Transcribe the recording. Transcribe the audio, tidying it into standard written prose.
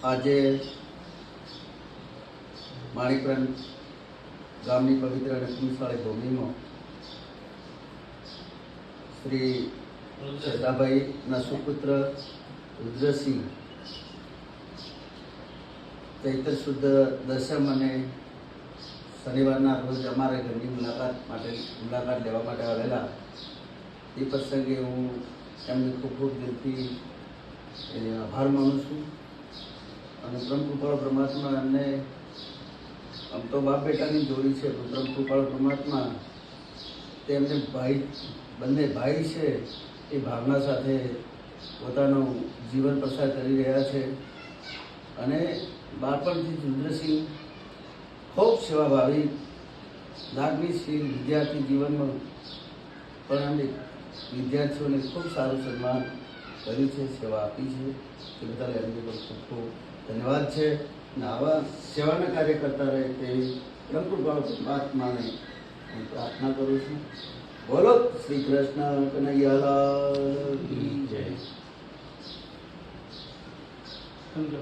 આજે માણિકરણ ગામની પવિત્ર અને પુણ્યશાળી ભૂમિમાં શ્રી સદાભાઈના સુપુત્ર રુદ્રસિંહ ચૈત્ર શુદ્ધ દશમ અને શનિવારના રોજ અમારા ઘરની મુલાકાત લેવા માટે આવેલા. એ પ્રસંગે હું એમને ખૂબ ખૂબ દિલથી આભાર માનું છું અને બ્રહ્મ કૃપાળુ પરમાત્મા એમને આમ તો બાપ બેટાની જોડી છે. બ્રહ્મ કૃપાળુ પરમાત્મા તેમને બંને ભાઈ છે એ ભાવના સાથે પોતાનું જીવન પસાર કરી રહ્યા છે. અને બાળપણથી રુદ્રસિંહ ખૂબ સેવાભાવી લાગણીશીલ વિદ્યાર્થી જીવનમાં પણ વિદ્યાર્થીઓને ખૂબ સારું સન્માન કર્યું છે, સેવા આપી છે. તે બધા એમને પણ ખૂબ ખૂબ ધન્યવાદ છે. અને આવા સેવાના કાર્ય કરતા રહે તેવી બ્રહ્મ કૃપાળુ પરમાત્માને હું પ્રાર્થના કરું છું. બોલો શ્રી કૃષ્ણ કનૈયાલાલ.